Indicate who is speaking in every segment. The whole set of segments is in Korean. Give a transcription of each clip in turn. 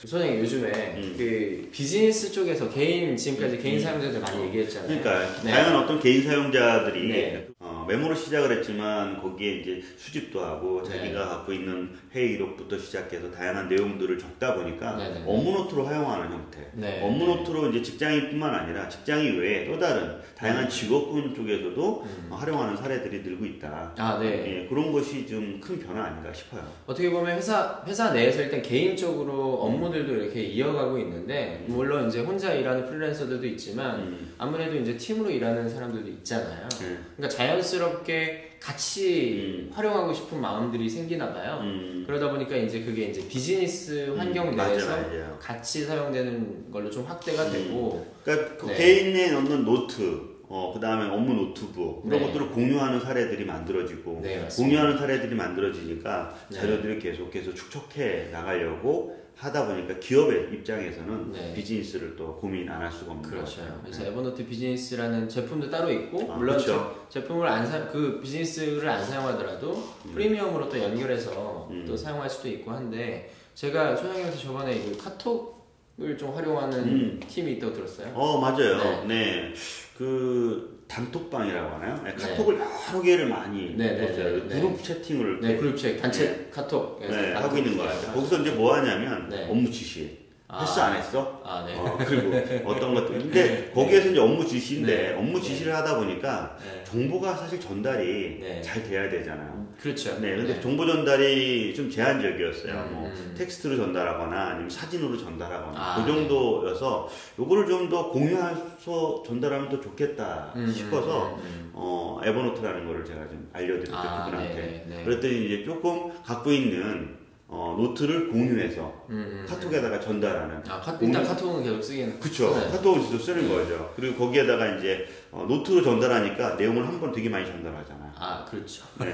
Speaker 1: 소장님 요즘에 그 비즈니스 쪽에서 지금까지 개인 사용자들 많이 얘기했잖아요.
Speaker 2: 그러니까
Speaker 1: 네.
Speaker 2: 다양한 어떤 개인 사용자들이
Speaker 1: 네.
Speaker 2: 메모로 시작을 했지만 거기에 이제 수집도 하고
Speaker 1: 네.
Speaker 2: 자기가 갖고 있는 회의 기록부터 시작해서 다양한 내용들을 적다 보니까
Speaker 1: 네네네.
Speaker 2: 업무노트로 활용하는 형태.
Speaker 1: 네.
Speaker 2: 업무노트로 이제 직장인뿐만 아니라 직장인 외에 또 다른 다양한 직업군 쪽에서도 활용하는 사례들이 늘고 있다.
Speaker 1: 아, 네.
Speaker 2: 예, 그런 것이 좀 큰 변화 아닌가 싶어요.
Speaker 1: 어떻게 보면 회사 내에서 일단 개인적으로 업무들도 이렇게 이어가고 있는데, 물론 이제 혼자 일하는 프리랜서들도 있지만, 아무래도 이제 팀으로 일하는 사람들도 있잖아요. 그러니까 자연스럽게 같이 활용하고 싶은 마음들이 생기나 봐요. 그러다 보니까 이제 그게 이제 비즈니스 환경 내에서
Speaker 2: 맞아요.
Speaker 1: 같이 사용되는 걸로 좀 확대가 되고.
Speaker 2: 그러니까 그
Speaker 1: 네.
Speaker 2: 개인에 넣는 노트, 그 다음에 업무 노트북 이런
Speaker 1: 네.
Speaker 2: 것들을 공유하는 사례들이 만들어지고
Speaker 1: 네, 맞습니다.
Speaker 2: 공유하는 사례들이 만들어지니까
Speaker 1: 네.
Speaker 2: 자료들을 계속해서 축적해 나가려고 하다 보니까 기업의 입장에서는
Speaker 1: 네.
Speaker 2: 비즈니스를 또 고민 안 할 수가 없는
Speaker 1: 그렇죠.
Speaker 2: 거죠.
Speaker 1: 그래서 에버노트 비즈니스라는 제품도 따로 있고, 물론
Speaker 2: 그렇죠.
Speaker 1: 제품을 그 비즈니스를 안 사용하더라도 프리미엄으로 또 연결해서 또 사용할 수도 있고 한데, 제가 소장님한테 저번에 그 카톡을 좀 활용하는 팀이 있다고 들었어요.
Speaker 2: 맞아요. 네. 그 단톡방이라고 하나요? 네, 카톡을 여러 개를 많이 했어요. 그룹 채팅을
Speaker 1: 네, 그룹 채팅, 단체 카톡
Speaker 2: 하고 있는 거 같아요. 거기서 이제 뭐 하냐면 업무 지시. 했어 안 했어?
Speaker 1: 네.
Speaker 2: 그리고 어떤 것들. 근데 거기에서 이제 업무 지시인데 업무 지시를 하다 보니까 정보가 사실 전달이 잘 돼야 되잖아요.
Speaker 1: 그렇죠.
Speaker 2: 네, 근데 정보 전달이 좀 제한적이었어요. 뭐 텍스트로 전달하거나 아니면 사진으로 전달하거나 그 정도여서 요거를 좀 더 공유해서 전달하면 더 좋겠다 싶어서 에버노트라는 거를 제가 좀 알려드렸죠 그분한테. 그랬더니 이제 조금 갖고 있는 노트를 공유해서 카톡에다가 전달하는.
Speaker 1: 일단 카톡은 계속 쓰기는.
Speaker 2: 그쵸. 카톡은 진짜 쓰는 거죠. 그리고 거기에다가 이제 노트로 전달하니까 내용을 한 번 되게 많이 전달하잖아요.
Speaker 1: 그렇죠.
Speaker 2: 네.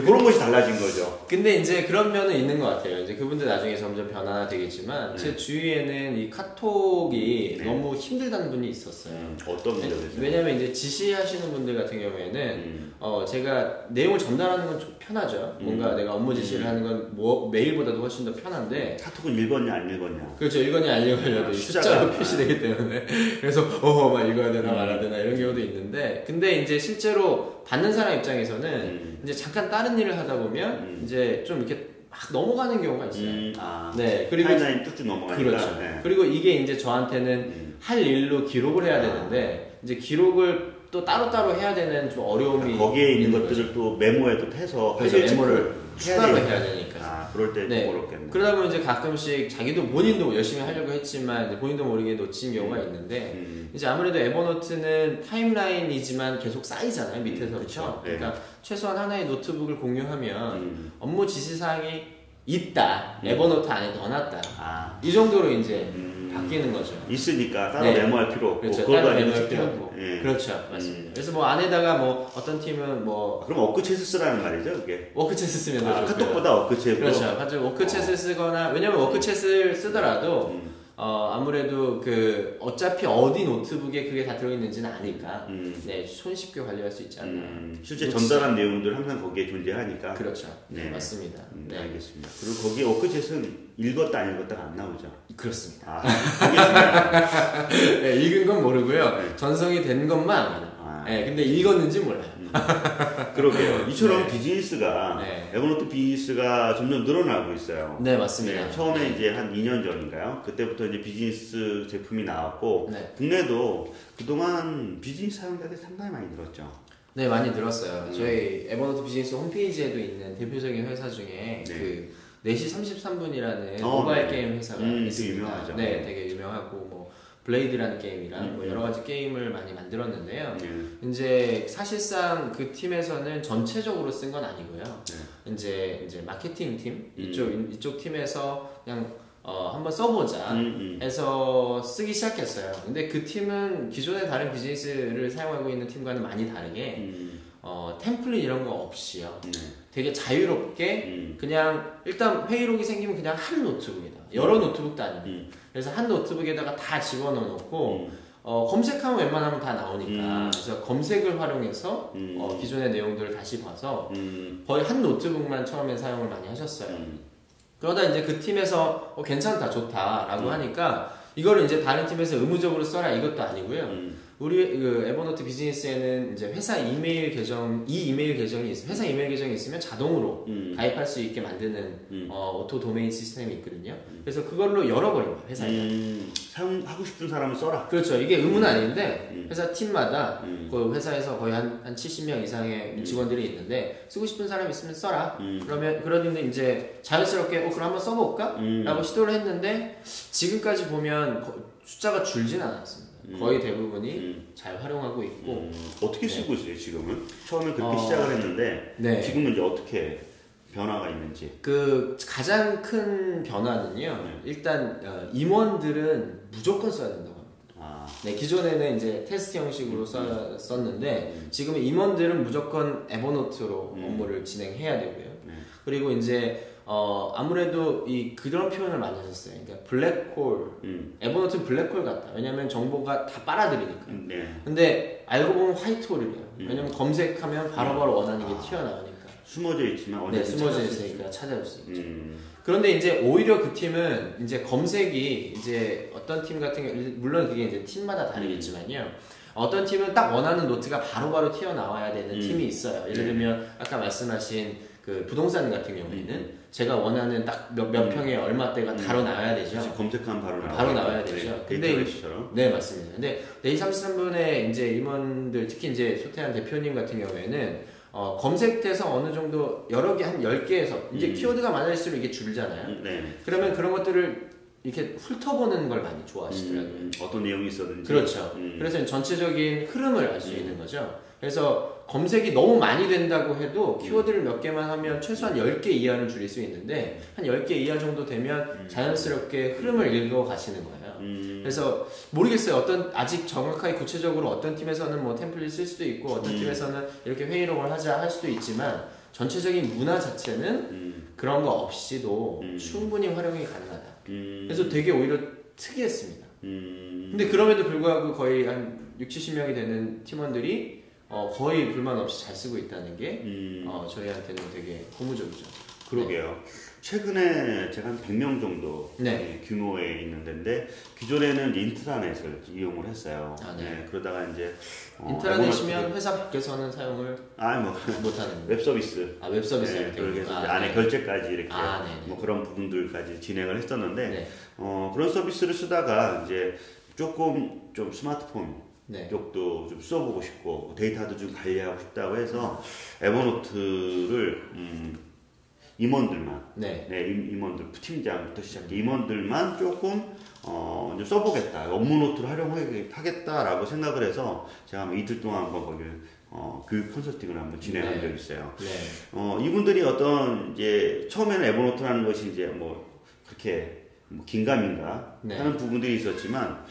Speaker 2: 그런 것이 달라진 거죠.
Speaker 1: 근데 이제 그런 면은 있는 것 같아요. 이제 그분들 나중에 점점 변화되겠지만, 제 주위에는 이 카톡이 너무 힘들다는 분이 있었어요.
Speaker 2: 어떤 문제가 되죠?
Speaker 1: 왜냐면 이제 지시하시는 분들 같은 경우에는, 제가 내용을 전달하는 건 좀 편하죠. 뭔가 내가 업무 지시를 하는 건 메일보다도 훨씬 더 편한데.
Speaker 2: 카톡은 읽었냐, 안 읽었냐.
Speaker 1: 그렇죠. 읽었냐, 안 읽었냐도 숫자로 표시되기 때문에. 그래서, 막 읽어야 되나 말아야 되나 이런 경우도 있는데. 근데 이제 실제로 받는 사람 입장에서는 이제 잠깐 다른 일을 하다 보면 이제 좀 이렇게 막 넘어가는 경우가 있어요.
Speaker 2: 네. 그리고 타임라인 뚝뚝 넘어가니까.
Speaker 1: 그렇죠. 그리고 이게 이제 저한테는 할 일로 기록을 해야 되는데, 이제 기록을 또 따로따로 해야 되는 좀 어려움이
Speaker 2: 거기에 있는 것들을 또 메모에 또 해서
Speaker 1: 그래서 메모를 추가로 해야 되니까.
Speaker 2: 그럴 때
Speaker 1: 네.
Speaker 2: 어렵겠네.
Speaker 1: 그러다 보면 이제 가끔씩 본인도 열심히 하려고 했지만 이제 본인도 모르게 놓친 경우가 있는데, 이제 아무래도 에버노트는 타임라인이지만 계속 쌓이잖아요, 밑에서. 그렇죠. 그러니까 최소한 하나의 노트북을 공유하면 업무 지시사항이 있다, 에버노트 안에 넣어놨다, 이 정도로 이제 바뀌는 거죠.
Speaker 2: 있으니까 따로 메모할 필요 없고.
Speaker 1: 그렇죠. 따로 메모할 필요 없고. 그렇죠. 맞습니다. 그래서 뭐 안에다가 뭐 어떤 팀은 뭐
Speaker 2: 그럼 워크챗을 쓰라는 말이죠, 그게.
Speaker 1: 워크챗을 쓰면 더 좋고요.
Speaker 2: 카톡보다 워크챗으로.
Speaker 1: 그렇죠. 워크챗을 쓰거나, 왜냐면 워크챗을 쓰더라도 아무래도 어차피 어디 노트북에 그게 다 들어있는지는 아니까 손쉽게 관리할 수 있지 않나.
Speaker 2: 실제 전달한 내용들 항상 거기에 존재하니까.
Speaker 1: 그렇죠. 네, 맞습니다.
Speaker 2: 네, 알겠습니다. 그리고 거기에 워크챗은 읽었다 안 읽었다가 안 나오죠.
Speaker 1: 그렇습니다.
Speaker 2: 알겠습니다.
Speaker 1: 네, 읽은 건 모르고요. 전송이 된 것만 알아요. 근데 읽었는지 몰라요.
Speaker 2: 그러게요. 이처럼 비즈니스가 에버노트 비즈니스가 점점 늘어나고 있어요.
Speaker 1: 네, 맞습니다.
Speaker 2: 처음에 이제 한 2년 전인가요? 그때부터 이제 비즈니스 제품이 나왔고 국내도 그동안 비즈니스 사용자들이 상당히 많이 늘었죠.
Speaker 1: 네, 많이 늘었어요. 저희 에버노트 비즈니스 홈페이지에도 있는 대표적인 회사 중에 그 4시 33분이라는 모바일 게임 회사가 있습니다.
Speaker 2: 되게 유명하죠.
Speaker 1: 네, 되게 유명하고 뭐 블레이드라는 게임이랑 뭐 여러 가지 게임을 많이 만들었는데요. 이제 사실상 그 팀에서는 전체적으로 쓴 건 아니고요. 이제 마케팅 팀 이쪽 팀에서 그냥 한번 써보자 해서 쓰기 시작했어요. 근데 그 팀은 기존의 다른 비즈니스를 사용하고 있는 팀과는 많이 다르게 템플릿 이런 거 없이요. 되게 자유롭게 그냥 일단 회의록이 생기면 그냥 한 노트북이다. 여러 노트북도 아니고. 그래서 한 노트북에다가 다 집어넣어놓고 검색하면 웬만하면 다 나오니까 그래서 검색을 활용해서 기존의 내용들을 다시 봐서 거의 한 노트북만 처음에 사용을 많이 하셨어요. 그러다 이제 그 팀에서 괜찮다, 좋다라고 하니까 이거를 이제 다른 팀에서 의무적으로 써라 이것도 아니고요. 우리 그 에버노트 비즈니스에는 이제 회사 이메일 계정, 회사 이메일 계정이 있으면 자동으로 가입할 수 있게 만드는 오토 도메인 시스템이 있거든요. 그래서 그걸로 열어버린 거예요, 회사에.
Speaker 2: 사용하고 싶은 사람은 써라.
Speaker 1: 그렇죠. 이게 의무는 아닌데 회사 팀마다 그 회사에서 거의 한 70명 이상의 직원들이 있는데 쓰고 싶은 사람 있으면 써라. 그러는데 이제 자연스럽게 그럼 한번 써볼까? 라고 시도를 했는데 지금까지 보면 숫자가 줄진 않았습니다. 거의 대부분이 잘 활용하고 있고.
Speaker 2: 어떻게 쓰고 있어요 지금은? 처음에 그렇게 시작을 했는데
Speaker 1: 네.
Speaker 2: 지금은 이제 어떻게 변화가 있는지.
Speaker 1: 그 가장 큰 변화는요. 일단 임원들은 무조건 써야 된다고 합니다. 네, 기존에는 이제 테스트 형식으로 썼는데 지금은 임원들은 무조건 에버노트로 업무를 진행해야 되고요. 그리고 이제 아무래도 그런 표현을 많이 하셨어요. 그러니까 블랙홀, 에버노트는 블랙홀 같다. 왜냐면 정보가 다 빨아들이니까. 근데 알고 보면 화이트홀이래요. 왜냐면 검색하면 바로바로 원하는 게 튀어나오니까.
Speaker 2: 숨어져 있지만 어디
Speaker 1: 숨어져 있으니까 찾아올 수 있죠. 그런데 이제 오히려 그 팀은 이제 검색이 이제 어떤 팀 같은 경우, 물론 그게 이제 팀마다 다르겠지만요. 어떤 팀은 딱 원하는 노트가 바로바로 튀어나와야 되는 팀이 있어요. 예를 들면 아까 말씀하신 그 부동산 같은 경우에는 제가 원하는 딱 몇 평에 얼마대가 바로 나와야 되죠.
Speaker 2: 검색하면
Speaker 1: 바로 나와야 되죠. 근데 네, 맞습니다. 근데 데이 33분의 이제 임원들, 특히 이제 소태한 대표님 같은 경우에는 검색돼서 어느 정도 여러 개 한 10개에서 이제 키워드가 많아질수록 이게 줄잖아요. 그러면 그런 것들을 이렇게 훑어보는 걸 많이 좋아하시더라고요.
Speaker 2: 어떤 내용이 있었는지.
Speaker 1: 그렇죠. 그래서 전체적인 흐름을 알 수 있는 거죠. 그래서 검색이 너무 많이 된다고 해도 키워드를 몇 개만 하면 최소한 10개 이하를 줄일 수 있는데 한 10개 이하 정도 되면 자연스럽게 흐름을 읽어 가시는 거예요. 그래서 모르겠어요. 아직 정확하게 구체적으로 어떤 팀에서는 뭐 템플릿 쓸 수도 있고 어떤 팀에서는 이렇게 회의록을 하자 할 수도 있지만 전체적인 문화 자체는 그런 거 없이도 충분히 활용이 가능하다. 그래서 되게 오히려 특이했습니다. 근데 그럼에도 불구하고 거의 한 60-70명이 되는 팀원들이 거의 불만 없이 잘 쓰고 있다는 게 저희한테는 되게 고무적이죠.
Speaker 2: 그러게요. 최근에 제가 한 100명 정도 규모에 있는 데인데 기존에는 인트라넷을 이용을 했어요. 그러다가 이제
Speaker 1: 인트라넷이면 회사 밖에서는 사용을 못하는
Speaker 2: 웹 서비스.
Speaker 1: 웹 서비스.
Speaker 2: 그래서 안에 결제까지 이렇게 뭐 그런 부분들까지 진행을 했었는데 그런 서비스를 쓰다가 이제 조금 좀 스마트폰 쪽도 좀 써보고 싶고 데이터도 좀 관리하고 싶다고 해서 에버노트를 임원들만, 임원들, 팀장부터 시작해 임원들만 조금 좀 써보겠다, 업무 노트를 활용하겠다라고 생각을 해서 제가 한번 이틀 동안 한번 거기를 교육 컨설팅을 한번 진행한 적이 있어요. 이분들이 이제 처음에는 에버노트라는 것이 이제 뭐 그렇게 긴가민가 하는 부분들이 있었지만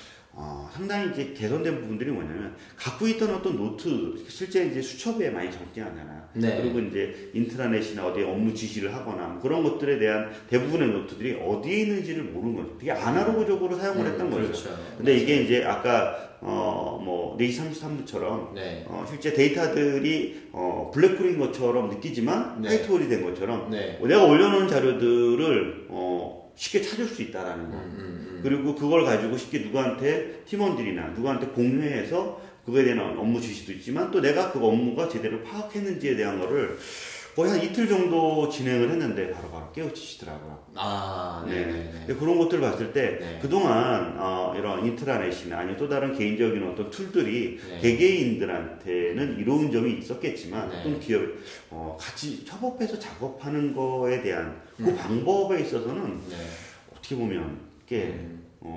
Speaker 2: 상당히 이제 개선된 부분들이 뭐냐면 갖고 있던 어떤 노트 실제 이제 수첩에 많이 적지 않잖아요. 그리고 이제 인트라넷이나 어디에 업무 지시를 하거나 뭐 그런 것들에 대한 대부분의 노트들이 어디에 있는지를 모르는 거죠. 되게 아날로그적으로 사용을 했던 거죠. 근데 이게 이제 아까 뭐 네이 33부처럼 실제 데이터들이 블랙홀인 것처럼 느끼지만 화이트홀이 된 것처럼 내가 올려놓은 자료들을 쉽게 찾을 수 있다라는 거. 그리고 그걸 가지고 쉽게 누구한테 팀원들이나 누구한테 공유해서 그거에 대한 업무 지시도 있지만 또 내가 그 업무가 제대로 파악했는지에 대한 거를 거의 한 이틀 정도 진행을 했는데 바로바로 깨우치시더라고요. 그런 것들을 봤을 때 그동안 이런 인트라넷이나 아니면 또 다른 개인적인 어떤 툴들이 개개인들한테는 이로운 점이 있었겠지만 어떤 기업 같이 협업해서 작업하는 거에 대한 그 방법에 있어서는 어떻게 보면 꽤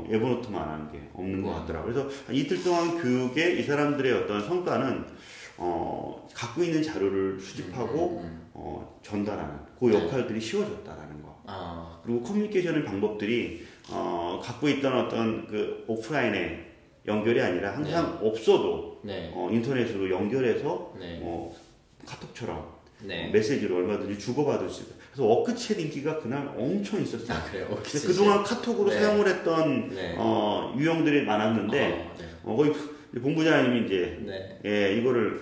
Speaker 2: 에버노트만 하는 게 없는 것 같더라고요. 그래서 이틀 동안 교육에 이 사람들의 어떤 성과는 갖고 있는 자료를 수집하고 전달하는 그 역할들이 쉬워졌다라는 거. 그리고 커뮤니케이션의 방법들이 갖고 있던 어떤 그 오프라인의 연결이 아니라 항상 없어도 인터넷으로 연결해서 카톡처럼 메시지로 얼마든지 주고받을 수 있다. 그래서 워크챗 인기가 그날 엄청 있었어요.
Speaker 1: 그래요?
Speaker 2: 그동안 카톡으로 사용을 했던 유형들이 많았는데 거의 본부장님이 이제 이거를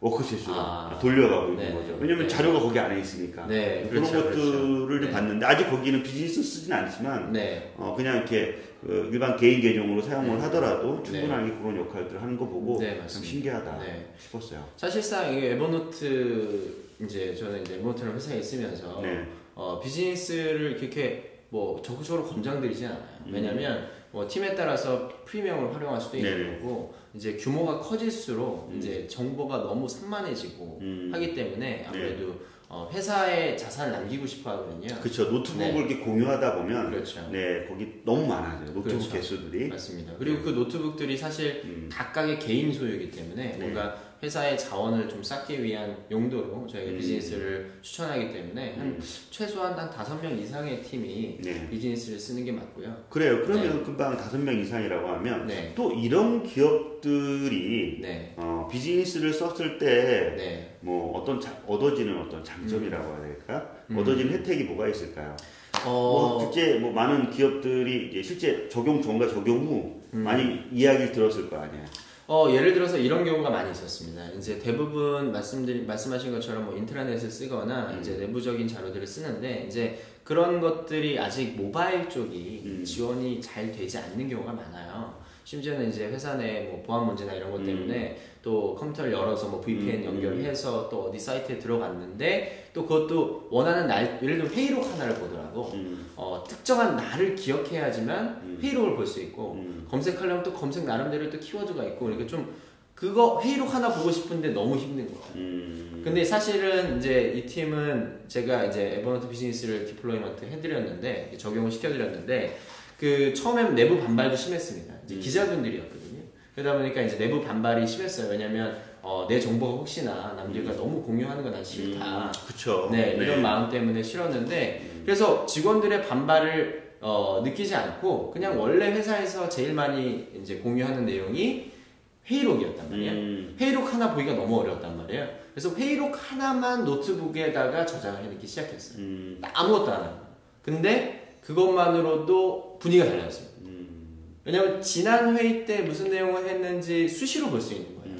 Speaker 2: 워크셋으로 돌려가고 있는
Speaker 1: 네.
Speaker 2: 거죠. 왜냐면
Speaker 1: 네.
Speaker 2: 자료가 거기 안에 있으니까.
Speaker 1: 네.
Speaker 2: 그런
Speaker 1: 그렇죠,
Speaker 2: 것들을
Speaker 1: 그렇죠.
Speaker 2: 봤는데 아직 거기는 비즈니스 쓰진 않지만
Speaker 1: 네.
Speaker 2: 그냥 이렇게 일반 개인 계정으로 사용을 하더라도 충분하게 그런 역할들을 하는 거 보고 참 신기하다 싶었어요.
Speaker 1: 사실상 이 에버노트 이제 저는 이제 에버노트라는 회사에 있으면서 비즈니스를 그렇게 뭐 적극적으로 권장드리진 않아요. 왜냐면 뭐 팀에 따라서 프리미엄을 활용할 수도 있는 거고 이제 규모가 커질수록 이제 정보가 너무 산만해지고 하기 때문에 아무래도 회사에 자산을 남기고 싶어 하거든요.
Speaker 2: 그렇죠. 노트북을 이렇게 공유하다 보면
Speaker 1: 그렇죠.
Speaker 2: 거기 너무 많아져요. 노트북
Speaker 1: 그렇죠.
Speaker 2: 개수들이.
Speaker 1: 맞습니다. 그리고 그 노트북들이 사실 각각의 개인 소유이기 때문에 뭔가 회사의 자원을 좀 쌓기 위한 용도로 저희가 비즈니스를 추천하기 때문에 한 최소한 한 5명 이상의 팀이 비즈니스를 쓰는 게 맞고요.
Speaker 2: 그래요. 그러면 금방 5명 이상이라고 하면 또 이런 기업들이 비즈니스를 썼을 때 뭐 얻어지는 어떤 장점이라고 해야 될까? 얻어지는 혜택이 뭐가 있을까요? 실제 뭐 많은 기업들이 이제 실제 적용 전과 적용 후 많이 이야기를 들었을 거 아니에요.
Speaker 1: 예를 들어서 이런 경우가 많이 있었습니다. 이제 대부분 말씀하신 것처럼 뭐 인트라넷을 쓰거나 이제 내부적인 자료들을 쓰는데 이제 그런 것들이 아직 모바일 쪽이 지원이 잘 되지 않는 경우가 많아요. 심지어는 이제 회사 내 뭐 보안 문제나 이런 것 때문에 또 컴퓨터를 열어서 뭐 VPN 연결해서 또 어디 사이트에 들어갔는데 또 그것도 원하는 날, 예를 들면 회의록 하나를 보더라도 특정한 날을 기억해야지만 회의록을 볼 수 있고 검색하려면 또 검색 나름대로 또 키워드가 있고 그러니까 좀 그거 회의록 하나 보고 싶은데 너무 힘든 거예요. 근데 사실은 이제 이 팀은 제가 이제 에버노트 비즈니스를 디플로이먼트 해드렸는데 적용을 시켜드렸는데 그 처음엔 내부 반발도 심했습니다. 이제 기자분들이었거든요. 그러다 보니까 이제 내부 반발이 심했어요. 왜냐면 내 정보가 혹시나 남들과 너무 공유하는 건 난 싫다.
Speaker 2: 그쵸.
Speaker 1: 이런 마음 때문에 싫었는데 그래서 직원들의 반발을 느끼지 않고 그냥 원래 회사에서 제일 많이 이제 공유하는 내용이 회의록이었단 말이에요. 회의록 하나 보기가 너무 어려웠단 말이에요. 그래서 회의록 하나만 노트북에다가 저장을 해놓기 시작했어요. 아무것도 안 하고. 근데 그것만으로도 분위기가 달라졌어요. 왜냐면 지난 회의 때 무슨 내용을 했는지 수시로 볼 수 있는 거예요.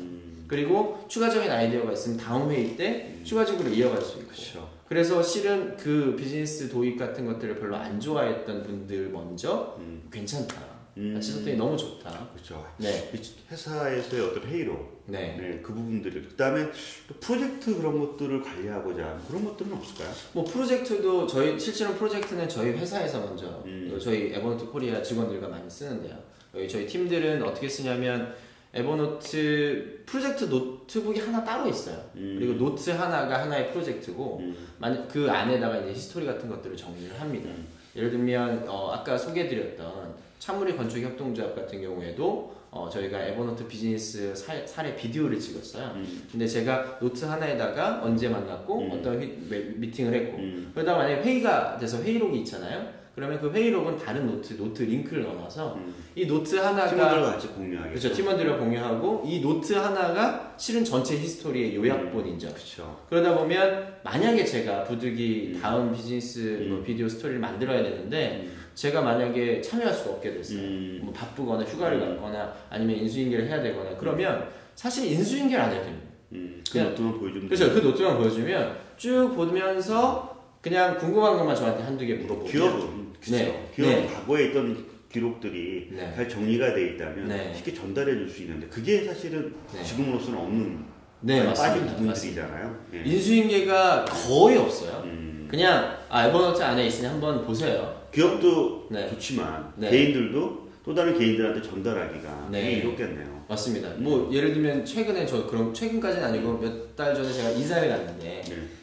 Speaker 1: 그리고 추가적인 아이디어가 있으면 다음 회의 때 추가적으로 이어갈 수 있고.
Speaker 2: 그쵸.
Speaker 1: 그래서 실은 그 비즈니스 도입 같은 것들을 별로 안 좋아했던 분들 먼저 괜찮다. 같이 썼더니 너무 좋다.
Speaker 2: 그렇죠.
Speaker 1: 네.
Speaker 2: 회사에서의 어떤 회의록, 그 부분들이 그다음에 또 프로젝트 그런 것들을 관리하고자 그런 것들은 없을까요?
Speaker 1: 뭐 프로젝트도 실제로 프로젝트는 저희 회사에서 먼저 저희 에버노트 코리아 직원들과 많이 쓰는데요. 저희 팀들은 어떻게 쓰냐면 에버노트 프로젝트 노트북이 하나 따로 있어요. 그리고 노트 하나가 하나의 프로젝트고 그 안에다가 이제 히스토리 같은 것들을 정리를 합니다. 예를 들면 아까 소개해드렸던 찬물이 건축 협동조합 같은 경우에도 저희가 에버노트 비즈니스 사례 비디오를 찍었어요. 근데 제가 노트 하나에다가 언제 만났고 어떤 미팅을 했고 그러다 만약에 회의가 돼서 회의록이 있잖아요. 그러면 그 회의록은 다른 노트 링크를 넣어놔서 이 노트 하나가
Speaker 2: 팀원들과 같이 공유하겠죠.
Speaker 1: 그렇죠. 팀원들과 공유하고 이 노트 하나가 실은 전체 히스토리의 요약본이죠.
Speaker 2: 그렇죠.
Speaker 1: 그러다 보면 만약에 제가 부득이 다음 비즈니스 비디오 스토리를 만들어야 되는데 제가 만약에 참여할 수가 없게 됐어요. 뭐 바쁘거나 휴가를 갔거나 아니면 인수인계를 해야 되거나 그러면 사실 인수인계를 안 해도 됩니다.
Speaker 2: 그 노트만 보여주면
Speaker 1: 그렇죠. 그 노트만 보여주면 쭉 보면서 그냥 궁금한 것만 저한테 한두 개 물어보고
Speaker 2: 기업은 기업은 과거에 있던 기록들이 잘 정리가 돼 있다면 쉽게 전달해 줄 수 있는데 그게 사실은 지금으로서는 없는 빠진 부분들이잖아요.
Speaker 1: 인수인계가 거의 없어요. 그냥 에버노트 안에 있으니 한번 보세요.
Speaker 2: 기업도 좋지만 개인들도 또 다른 개인들한테 전달하기가 이롭겠네요.
Speaker 1: 맞습니다. 뭐 예를 들면 최근에 최근까지는 아니고 몇 달 전에 제가 이사를 갔는데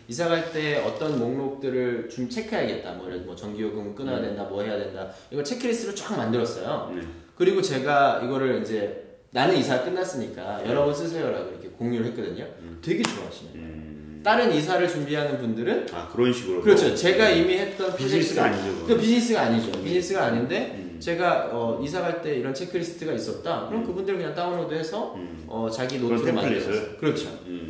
Speaker 1: 이사 갈 때 어떤 목록들을 좀 체크해야겠다. 뭐 전기요금 끊어야 된다, 뭐 해야 된다. 이걸 체크리스트를 쫙 만들었어요. 그리고 제가 이거를 이제 나는 이사 끝났으니까 여러분 쓰세요라고 이렇게 공유를 했거든요. 되게 좋아하시네요. 다른 이사를 준비하는 분들은
Speaker 2: 그런 식으로
Speaker 1: 그렇죠. 제가 이미 했던
Speaker 2: 비즈니스가 아니죠.
Speaker 1: 그 비즈니스가 아니죠. 비즈니스가 아닌데 제가 이사 갈 때 이런 체크리스트가 있었다. 그럼 그분들 그냥 다운로드해서 자기 노트로 만들어서 그렇죠.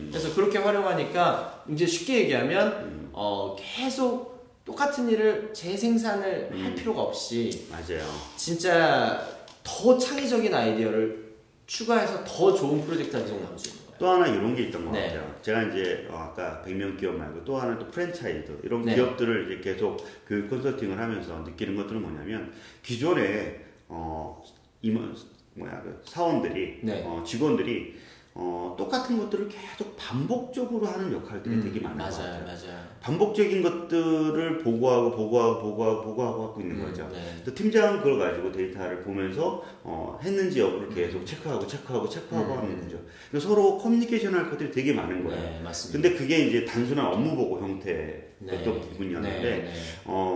Speaker 1: 그래서 그렇게 활용하니까 이제 쉽게 얘기하면 계속 똑같은 일을 재생산을 할 필요가 없이
Speaker 2: 맞아요.
Speaker 1: 진짜 더 창의적인 아이디어를 추가해서 더 좋은 프로젝트가 계속 나올 수 있는 거예요.
Speaker 2: 또 하나 이런 게 있던 것
Speaker 1: 네.
Speaker 2: 같아요. 제가 이제 아까 100명 기업 말고 또 하나 또 프랜차이즈 이런
Speaker 1: 네.
Speaker 2: 기업들을 이제 계속 그 컨설팅을 하면서 느끼는 것들은 뭐냐면 기존에 사원들이
Speaker 1: 네.
Speaker 2: 직원들이 똑같은 것들을 계속 반복적으로 하는 역할들이 되게 많은 것 같아요.
Speaker 1: 맞아요.
Speaker 2: 반복적인 것들을 보고하고 하고 있는 거죠.
Speaker 1: 네.
Speaker 2: 또 팀장은 그걸 가지고 데이터를 보면서 했는지 여부를 계속 체크하고 하는 거죠. 그래서 서로 커뮤니케이션 할 것들이 되게 많은 거예요.
Speaker 1: 네, 맞습니다.
Speaker 2: 근데 그게 이제 단순한 업무 보고 형태였던 부분이었는데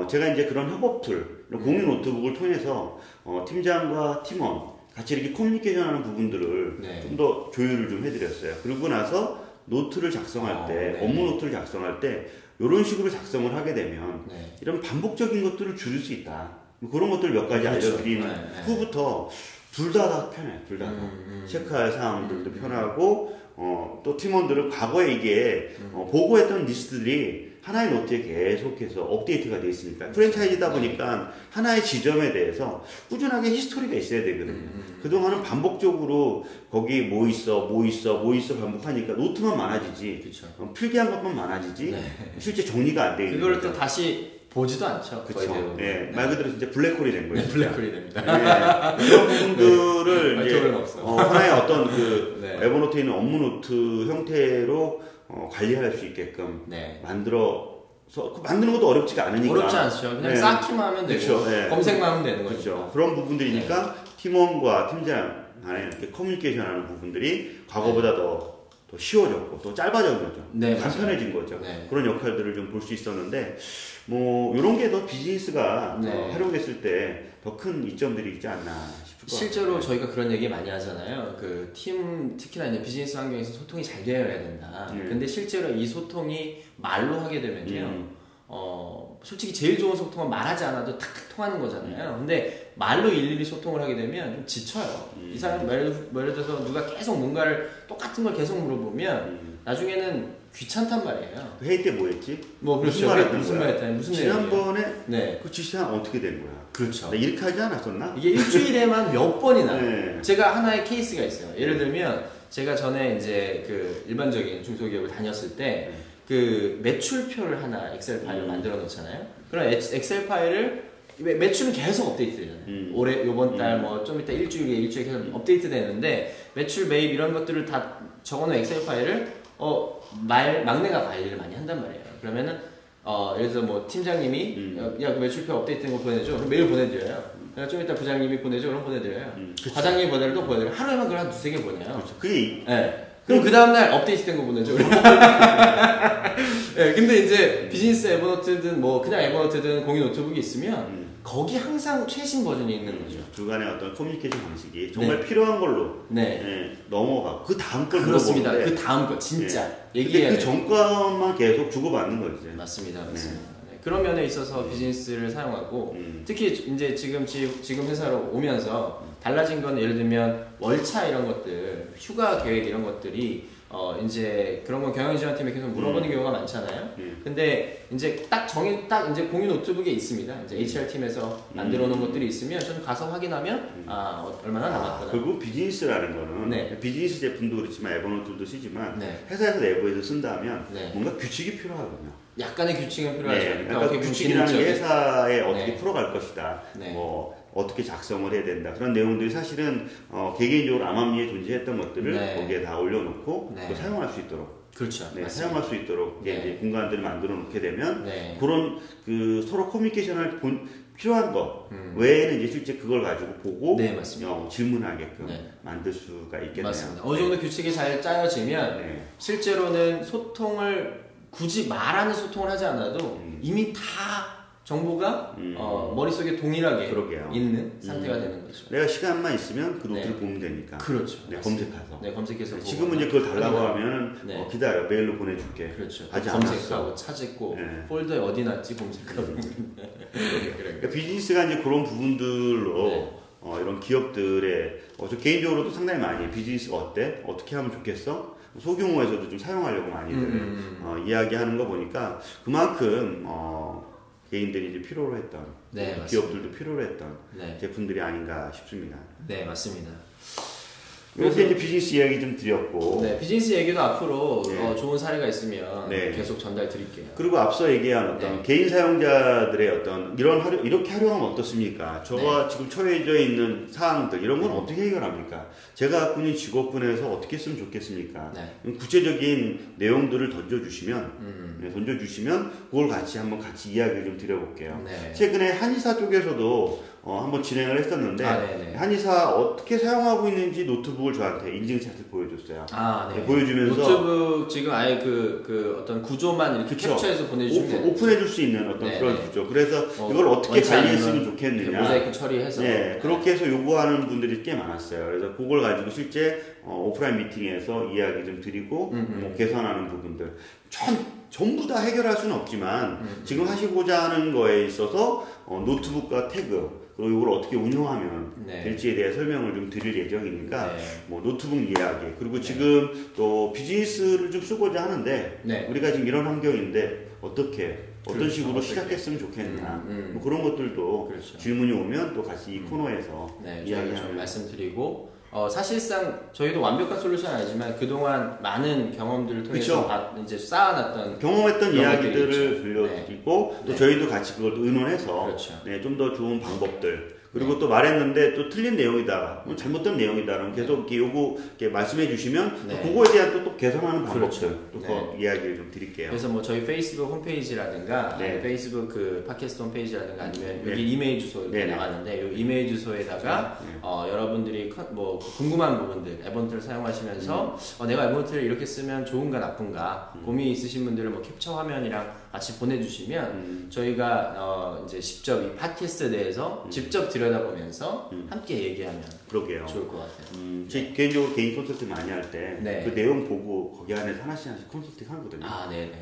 Speaker 2: 제가 이제 그런 협업 툴, 공유 노트북을 통해서 팀장과 팀원 같이 이렇게 커뮤니케이션하는 부분들을 좀 더 조율을 좀 해드렸어요. 그러고 나서 노트를 작성할 때, 업무 노트를 작성할 때 이런 식으로 작성을 하게 되면 이런 반복적인 것들을 줄일 수 있다. 그런 것들 몇 가지 알려드린 후부터 둘 다 편해요. 둘 다. 체크할 사항들도 편하고 또 팀원들은 과거에 이게 보고했던 리스트들이 하나의 노트에 계속해서 업데이트가 되어 있으니까 프랜차이즈다 보니까 하나의 지점에 대해서 꾸준하게 히스토리가 있어야 되거든요. 그동안은 반복적으로 거기 뭐 있어 반복하니까 노트만 많아지지 필기한 것만 많아지지 실제 정리가 안 돼 있는
Speaker 1: 그걸 또 다시 보지도 않죠.
Speaker 2: 그렇죠. 예, 말 그대로 진짜 블랙홀이 된 거예요.
Speaker 1: 블랙홀이 됩니다.
Speaker 2: 예, 그런 부분들을 이제 하나의 어떤 그 에버노트에 있는 업무 노트 형태로 관리할 수 있게끔 만드는 것도 어렵지가 않으니까.
Speaker 1: 어렵지 않죠. 그냥 쌓기만 하면 되고
Speaker 2: 그렇죠.
Speaker 1: 검색만 하면 되는 거죠.
Speaker 2: 그렇죠. 그런 부분들이니까 팀원과 팀장 간에 이렇게 커뮤니케이션하는 부분들이 과거보다 더 쉬워졌고 또 짧아진 거죠. 간편해진 거죠. 그런 역할들을 좀 볼 수 있었는데 뭐 이런 게 더 비즈니스가 활용됐을 때 더 큰 이점들이 있지 않나 싶을 것 같아요.
Speaker 1: 실제로 저희가 그런 얘기 많이 하잖아요. 그 팀 특히나 이제 비즈니스 환경에서 소통이 잘 되어야 된다. 근데 실제로 이 소통이 말로 하게 되면요. 솔직히 제일 좋은 소통은 말하지 않아도 탁탁 통하는 거잖아요. 근데 말로 일일이 소통을 하게 되면 좀 지쳐요. 이 사람이 예를 들어서 누가 계속 뭔가를 똑같은 걸 계속 물어보면 나중에는 귀찮단 말이에요.
Speaker 2: 회의 때 뭐 했지?
Speaker 1: 무슨 말 했다? 무슨
Speaker 2: 지난번에 그 지시한 어떻게 된 거야?
Speaker 1: 그렇죠.
Speaker 2: 나 이렇게 하지 않았었나?
Speaker 1: 이게 일주일에만 몇 번이나. 제가 하나의 케이스가 있어요. 예를 들면 제가 전에 이제 그 일반적인 중소기업을 다녔을 때 그 매출표를 하나 엑셀 파일로 만들어 놓잖아요. 그럼 엑셀 파일을 매출은 계속 업데이트 되잖아요. 올해 요번 달 뭐 좀 이따 일주일에 계속 업데이트 되는데 매출 매입 이런 것들을 다 적어놓은 엑셀 파일을 막내가 관리를 많이 한단 말이에요. 그러면은 예를 들어서 뭐 팀장님이 야 그 매출표 업데이트된 거 보내줘. 그럼 메일 보내드려요. 그러니까 좀 이따 부장님이 보내줘. 그럼 보내드려요. 과장님이 보내도 보내드려요. 하루에만 그걸 한 두세 개 보내요.
Speaker 2: 그렇죠. 그게
Speaker 1: 그럼 그 다음날 업데이트된 거 보내죠. 근데 이제 비즈니스 에버노트든 뭐 그냥 에버노트든 공유 노트북이 있으면 거기 항상 최신 버전이 있는 거죠.
Speaker 2: 중간에 어떤 커뮤니케이션 방식이 정말 필요한 걸로 넘어가고 그 다음 걸
Speaker 1: 그렇습니다. 그 다음 거 진짜 얘기해야
Speaker 2: 그 전과만 계속 주고받는 거죠.
Speaker 1: 맞습니다. 그런 면에 있어서 비즈니스를 사용하고 특히 이제 지금 회사로 오면서 달라진 건 예를 들면 월차 이런 것들, 휴가 계획 이런 것들이 이제 그런 건 경영지원팀에 계속 물어보는 경우가 많잖아요. 근데 이제 딱 이제 공유 노트북에 있습니다. 이제 HR 팀에서 만들어 놓은 것들이 있으면 저는 가서 확인하면 얼마나 남았구나.
Speaker 2: 그리고 비즈니스라는 거는 비즈니스 제품도 그렇지만 에버노트도 쓰지만 회사에서 내부에서 쓴다면 뭔가 규칙이 필요하거든요.
Speaker 1: 약간의 규칙은 필요하죠.
Speaker 2: 그러니까 규칙이라는 게 회사에 어떻게 풀어갈 것이다. 뭐 어떻게 작성을 해야 된다. 그런 내용들이 사실은 개개인적으로 암암리에 존재했던 것들을 거기에 다 올려놓고 또 사용할 수 있도록.
Speaker 1: 그렇죠.
Speaker 2: 사용할 수 있도록 이제 공간들을 만들어 놓게 되면 그런 그 서로 커뮤니케이션을 필요한 것 외에는 이제 실제 그걸 가지고 보고 질문하게끔 만들 수가 있겠네요.
Speaker 1: 맞습니다. 어느 정도 규칙이 잘 짜여지면 실제로는 소통을 굳이 말하는 소통을 하지 않아도 이미 다 정보가 머릿속에 동일하게 있는 상태가 되는 거죠.
Speaker 2: 내가 시간만 있으면 그 노트를 보면 되니까.
Speaker 1: 그렇죠.
Speaker 2: 검색해서.
Speaker 1: 검색해서
Speaker 2: 지금은 이제 그걸 달라고 하면은 기다려 메일로 보내줄게.
Speaker 1: 그렇죠.
Speaker 2: 아직
Speaker 1: 검색하고 찾고 폴더에 어디 놨지 검색하고.
Speaker 2: 그러니까 비즈니스가 이제 그런 부분들로 이런 기업들의 저 개인적으로도 상당히 많이 비즈니스가 어때? 어떻게 하면 좋겠어? 소규모에서도 좀 사용하려고 많이들 이야기하는 거 보니까 그만큼 개인들이 이제 필요로 했던 기업들도 필요로 했던 제품들이 아닌가 싶습니다.
Speaker 1: 네, 맞습니다.
Speaker 2: 이렇게 이제 비즈니스 이야기 좀 드렸고.
Speaker 1: 네, 비즈니스 얘기도 앞으로 좋은 사례가 있으면 계속 전달 드릴게요.
Speaker 2: 그리고 앞서 얘기한 어떤 개인 사용자들의 어떤 이렇게 활용하면 어떻습니까? 저와 지금 처해져 있는 사항들 이런 건 어떻게 해결합니까? 제가 갖고 있는 직업군에서 어떻게 쓰면 좋겠습니까? 구체적인 내용들을 던져주시면 그걸 한번 같이 이야기를 좀 드려볼게요. 최근에 한의사 쪽에서도 한번 진행을 했었는데 한의사 어떻게 사용하고 있는지 노트북을 저한테 인증샷을 보여줬어요. 보여주면서
Speaker 1: 노트북 지금 아예 그 어떤 구조만 이렇게 캡처해서 보내주시면
Speaker 2: 오픈해줄 수 있는 어떤 그런 구조. 그래서 이걸 어떻게 관리했으면 좋겠느냐.
Speaker 1: 모자이크 처리해서.
Speaker 2: 그렇게 해서 요구하는 분들이 꽤 많았어요. 그래서 그걸 가지고 실제 오프라인 미팅에서 이야기 좀 드리고 개선하는 부분들 전부 다 해결할 수는 없지만 지금 하시고자 하는 거에 있어서 노트북과 태그 그리고 이걸 어떻게 운영하면 될지에 대해 설명을 좀 드릴 예정이니까 뭐 노트북 이야기 그리고 지금 또 비즈니스를 좀 쓰고자 하는데 우리가 지금 이런 환경인데 어떤 식으로 시작했으면 좋겠냐 뭐 그런 것들도 질문이 오면 또 같이 이 코너에서 이야기하면
Speaker 1: 말씀드리고 사실상 저희도 완벽한 솔루션은 아니지만 그동안 많은 경험들을 통해서 이제 쌓아놨던
Speaker 2: 경험했던 이야기들을 들려드리고 또 저희도 같이 그걸 의논해서 좀 더 좋은 방법들 그리고 또 말했는데 또 틀린 내용이다, 잘못된 내용이다, 그럼 계속 이렇게 말씀해 주시면 그거에 대한 또 개선하는 방법들 또 이야기를 좀 드릴게요.
Speaker 1: 그래서 뭐 저희 페이스북 홈페이지라든가 페이스북 그 팟캐스트 홈페이지라든가 아니면 여기 이메일 주소 나가는데 이 이메일 주소에다가 여러분들이 뭐 궁금한 부분들 에버노트를 사용하시면서 내가 에버노트를 이렇게 쓰면 좋은가 나쁜가 고민이 있으신 분들은 뭐 캡처 화면이랑 같이 보내주시면 저희가 이제 직접 이 팟캐스트에 대해서 직접 들여다보면서 함께 얘기하면
Speaker 2: 그러게요.
Speaker 1: 좋을 것 같아요.
Speaker 2: 제 개인적으로 개인 컨설팅 많이 할 때 그 내용 보고 거기 안에서 하나씩 컨설팅 하거든요.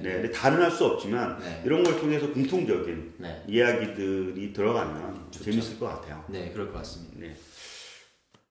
Speaker 2: 근데 다는 할 수 없지만 이런 걸 통해서 공통적인 이야기들이 들어가면 재밌을 것 같아요.
Speaker 1: 그럴 것 같습니다.